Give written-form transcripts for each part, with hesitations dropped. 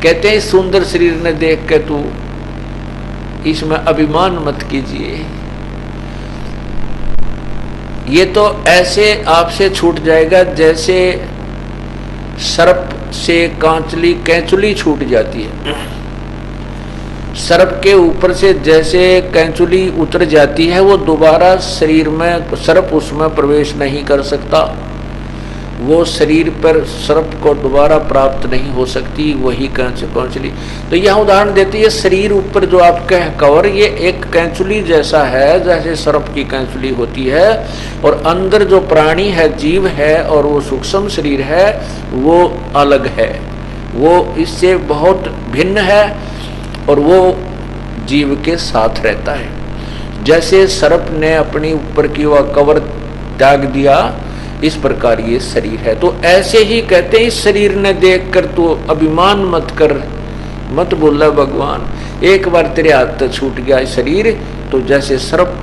कहते हैं सुंदर शरीर ने देख के तू इसमें अभिमान मत कीजिए, ये तो ऐसे आपसे छूट जाएगा जैसे सर्प से कांचली कैंचुली छूट जाती है। सर्प के ऊपर से जैसे कैंचुली उतर जाती है, वो दोबारा शरीर में सर्प उसमें प्रवेश नहीं कर सकता, वो शरीर पर सर्प को दोबारा प्राप्त नहीं हो सकती, वही कैंचुली। तो यह उदाहरण देती है, शरीर ऊपर जो आपका है कवर, ये एक कैंचुली जैसा है, जैसे सर्प की कैंचुली होती है, और अंदर जो प्राणी है, जीव है, और वो सूक्ष्म शरीर है, वो अलग है, वो इससे बहुत भिन्न है, और वो जीव के साथ रहता है। जैसे सर्प ने अपनी ऊपर की वह कवर त्याग दिया, इस प्रकार ये शरीर है। तो ऐसे ही कहते हैं, इस शरीर ने देखकर तू अभिमान मत कर, मत बोला भगवान, एक बार तेरे हाथ से छूट गया शरीर तो जैसे सर्प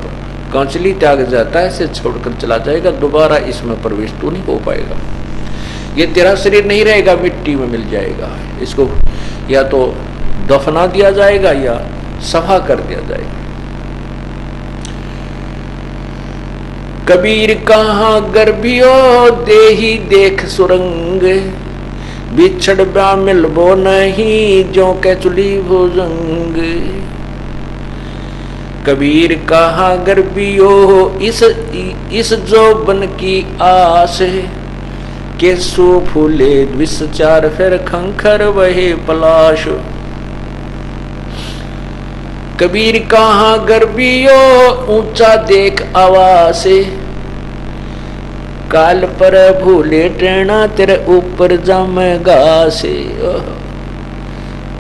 कांचली त्याग जाता है, इसे छोड़कर चला जाएगा, दोबारा इसमें प्रवेश तू नहीं हो पाएगा। ये तेरा शरीर नहीं रहेगा, मिट्टी में मिल जाएगा, इसको या तो दफना दिया जाएगा या सफा कर दिया जाएगा। कबीर कहाँ गर्भियो देही देख सुरंग, बिछड़ ब्या मिलबो नहीं जो कैचुली भुजंग। कबीर कहाँ गर्भियो इस जोबन की आस, के सो फूले विषचार फिर खंखर वहे पलाश। कबीर कहाँ गर्भियो ऊंचा देख आवासे, काल पर भूले टेना तेरे ऊपर जमेगा से।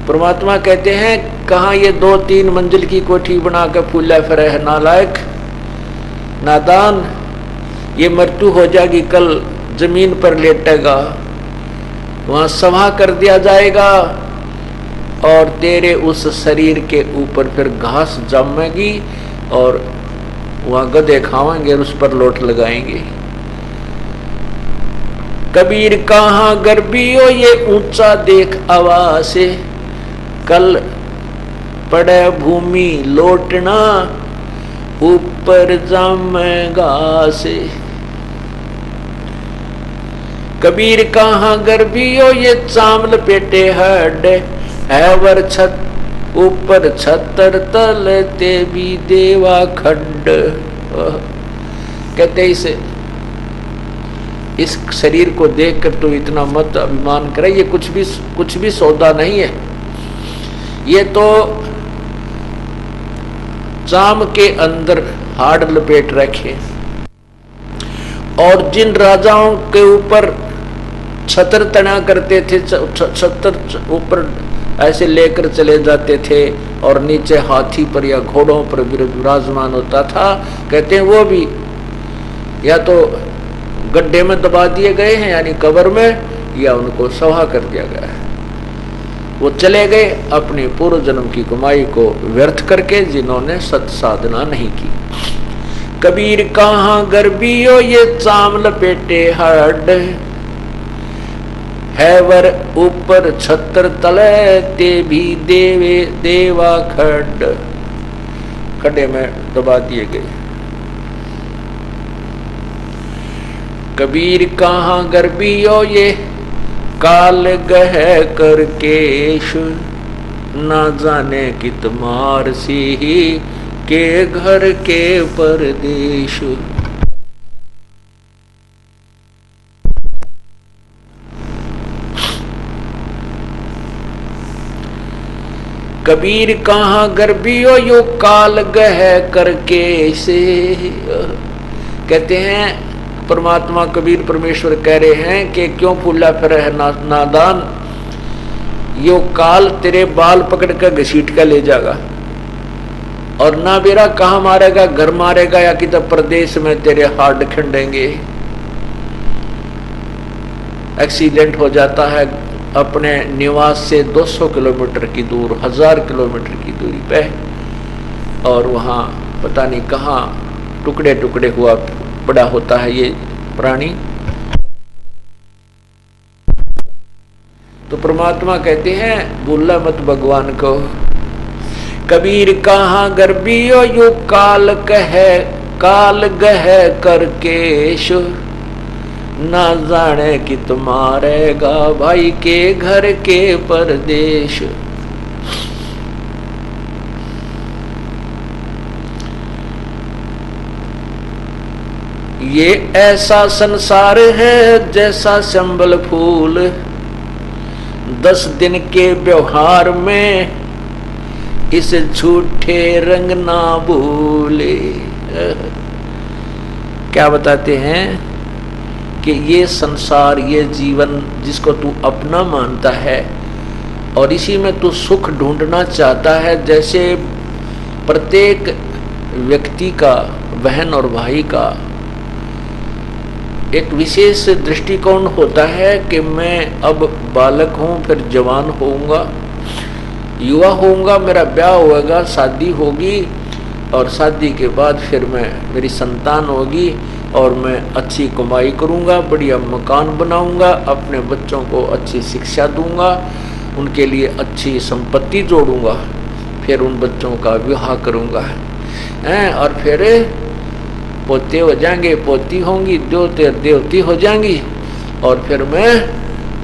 परमात्मा कहते हैं, कहाँ ये 2-3 मंजिल की कोठी बना कर फूला फिरे है नालायक नादान, ये मृत्यु हो जाएगी, कल जमीन पर लेटेगा, वहां सभा कर दिया जाएगा, और तेरे उस शरीर के ऊपर फिर घास जमेगी, और वहां गधे खाएंगे और उस पर लोट लगाएंगे। कबीर कहाँ गर्भियो ये ऊंचा देख आवासे, कल पड़े भूमि लोटना ऊपर जमेगा से। कबीर कहाँ गर्भियो ये चामल पेटे हड, है वर छत ऊपर छतर तलते भी देवा खंड। कहते इस शरीर को देखकर तो इतना मत अभिमान करे, ये कुछ भी सौदा नहीं है, ये तो चाम के अंदर हाड़ लपेट रखे। और जिन राजाओं के ऊपर छतर तना करते थे, छतर ऊपर ऐसे लेकर चले जाते थे, और नीचे हाथी पर या घोड़ों पर विराजमान होता था, कहते हैं वो भी या तो गड्ढे में दबा दिए गए हैं यानी कब्र में, या उनको सभा कर दिया गया है। वो चले गए अपनी पूर्व जन्म की कमाई को व्यर्थ करके, जिन्होंने सत साधना नहीं की। कबीर कहाँ गर्भियो ये चाम लपेटे हड, है वर ऊपर छत्र तले ते भी देवा खड। खड्डे में दबा दिए गए। कबीर कहाँ गर्भियो ये काल गह कर केश, ना जाने कित मार सी के घर के परदेश। कबीर कहाँ गर्भियो यो काल गह करके से। कहते हैं परमात्मा कबीर परमेश्वर कह रहे हैं कि क्यों फूला फिर है नादान, यो काल तेरे बाल पकड़ कर घसीट कर ले जाएगा, और ना बेरा कहाँ मारेगा, घर मारेगा या कि तब प्रदेश में तेरे हाथ खंडेंगे। एक्सीडेंट हो जाता है अपने निवास से 200 किलोमीटर की दूर, 1000 किलोमीटर की दूरी पे, और वहाँ पता नहीं कहाँ टुकड़े टुकड़े हुआ पड़ा होता है ये प्राणी। तो परमात्मा कहते हैं भूला मत भगवान को। कबीर कहाँ गर्बियो यू काल गह करकेश, ना जाने कि तुम्हारेगा भाई के घर के परदेश। ये ऐसा संसार है जैसा संबल फूल, 10 दिन के व्यवहार में इस झूठे रंग ना भूले। क्या बताते हैं कि ये संसार, ये जीवन जिसको तू अपना मानता है और इसी में तू सुख ढूंढना चाहता है, जैसे प्रत्येक व्यक्ति का, बहन और भाई का एक विशेष दृष्टिकोण होता है कि मैं अब बालक हूँ, फिर जवान होऊंगा, युवा होऊंगा, मेरा ब्याह होगा, शादी होगी और शादी के बाद फिर मेरी संतान होगी और मैं अच्छी कमाई करूंगा, बढ़िया मकान बनाऊंगा, अपने बच्चों को अच्छी शिक्षा दूंगा, उनके लिए अच्छी संपत्ति जोड़ूंगा, फिर उन बच्चों का विवाह करूंगा और फिर पोते हो जाएंगे, पोती होंगी, देवती हो जाएंगी और फिर मैं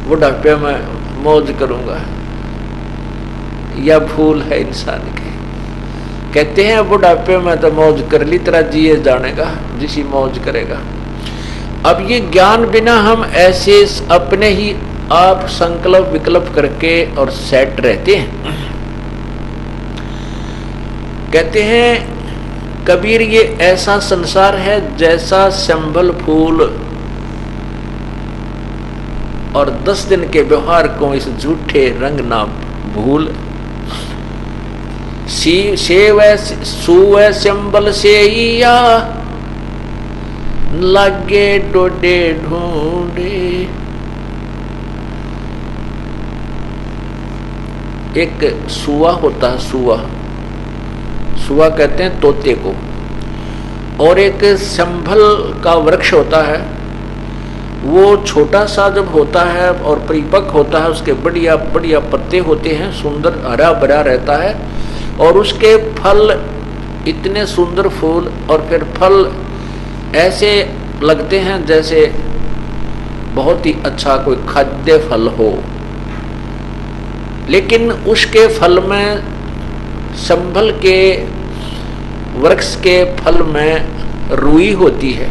बुढ़ापे में मौज करूंगा। यह भूल है इंसान की। कहते हैं बुढ़ापे में तो मौज कर ली, तेरा जिए जानेगा जिसी मौज करेगा। अब ये ज्ञान बिना हम ऐसे अपने ही आप संकल्प विकल्प करके और सेट रहते हैं। कहते हैं कबीर ये ऐसा संसार है जैसा संबल फूल, और 10 दिन के व्यवहार को इस झूठे रंग ना भूल। सुवै संबल से या लगे डोडे ढूंढे। एक सुआ होता है, सुआ कहते हैं तोते को, और एक संभल का वृक्ष होता है, वो छोटा सा जब होता है और परिपक्व होता है, उसके बढ़िया बढ़िया पत्ते होते हैं, सुंदर हरा भरा रहता है और उसके फल इतने सुंदर फूल, और फिर फल ऐसे लगते हैं जैसे बहुत ही अच्छा कोई खाद्य फल हो। लेकिन उसके फल में, संभल के वृक्ष के फल में रुई होती है,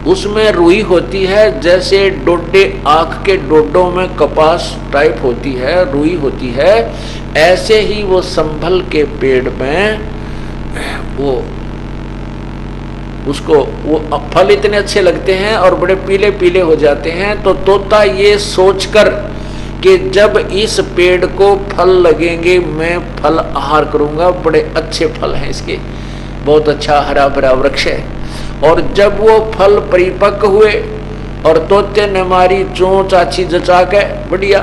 उसमें रुई होती है जैसे डोडे, आँख के डोडों में कपास टाइप होती है, रुई होती है, ऐसे ही वो संभल के पेड़ में वो उसको वो फल इतने अच्छे लगते हैं और बड़े पीले पीले हो जाते हैं। तो तोता ये सोचकर कि जब इस पेड़ को फल लगेंगे मैं फल आहार करूंगा, बड़े अच्छे फल हैं इसके, बहुत अच्छा हरा भरा वृक्ष है। और जब वो फल परिपक्व हुए और तोते ने मारी चोंच आछी जचा के बढ़िया,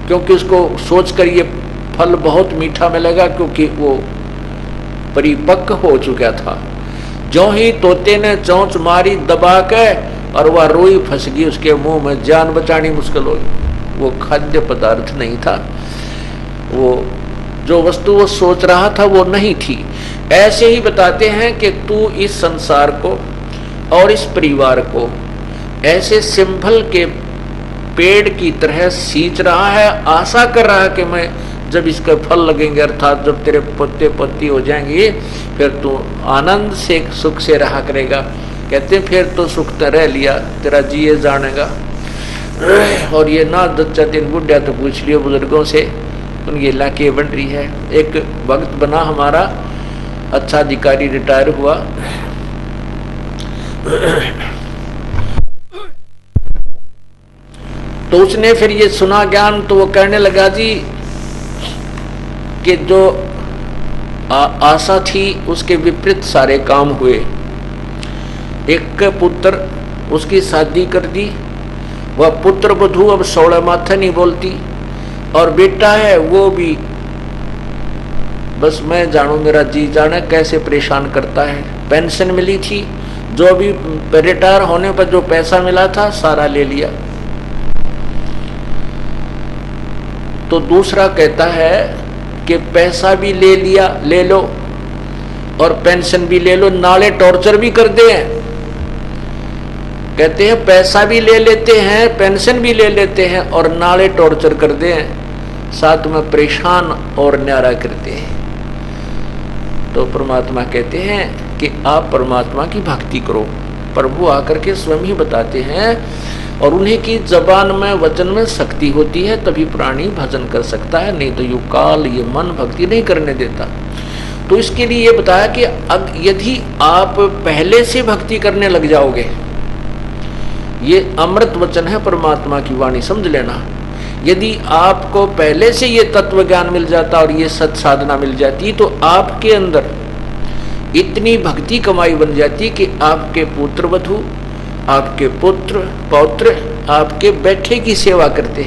क्योंकि उसको सोचकर ये फल बहुत मीठा मिलेगा, क्योंकि वो परिपक्व हो चुका था। जो ही तोते ने चोंच मारी दबा के और वह रुई फंस गई उसके मुंह में, जान बचानी मुश्किल हो गई। वो खाद्य पदार्थ नहीं था, वो जो वस्तु वो सोच रहा था वो नहीं थी। ऐसे ही बताते हैं कि तू इस संसार को और इस परिवार को ऐसे सिंभल के पेड़ की तरह सींच रहा है, आशा कर रहा है कि मैं जब इसके फल लगेंगे, अर्थात जब तेरे पत्ते पत्ती हो जाएंगे, फिर तू आनंद से सुख से रहा करेगा। कहते हैं फिर तो सुख तो रह लिया, तेरा जिए जानेगा। और ये ना 2-4 बुढ़िया तो पूछ लियो बुजुर्गों से, उनकी लाके बन रही है। एक भक्त बना हमारा, अच्छा अधिकारी रिटायर हुआ, तो उसने फिर ये सुना ज्ञान, तो वो कहने लगा जी कि जो आशा थी उसके विपरीत सारे काम हुए। एक पुत्र, उसकी शादी कर दी, वह पुत्र वधू अब 16 माथे नहीं बोलती, और बेटा है वो भी बस मैं जानू मेरा जी जाने कैसे परेशान करता है। पेंशन मिली थी, जो भी रिटायर होने पर जो पैसा मिला था सारा ले लिया। तो दूसरा कहता है कि पैसा भी ले लिया, ले लो, और पेंशन भी ले लो, नाले टॉर्चर भी कर दे। कहते हैं पैसा भी ले लेते हैं, पेंशन भी ले लेते हैं और नाले टॉर्चर कर दे, साथ में परेशान और न्यारा करते हैं। तो परमात्मा कहते हैं कि आप परमात्मा की भक्ति करो। प्रभु आकर के स्वयं ही बताते हैं, और उन्हीं की जबान में वचन में शक्ति होती है, तभी प्राणी भजन कर सकता है, नहीं तो ये काल, ये मन भक्ति नहीं करने देता। तो इसके लिए ये बताया कि यदि आप पहले से भक्ति करने लग जाओगे, ये अमृत वचन है परमात्मा की वाणी, समझ लेना। यदि आपको पहले से ये तत्व ज्ञान मिल जाता और ये सत साधना मिल जाती, तो आपके अंदर इतनी भक्ति कमाई बन जाती कि आपके पुत्र वधु, आपके पुत्र पौत्र आपके बैठे की सेवा करते।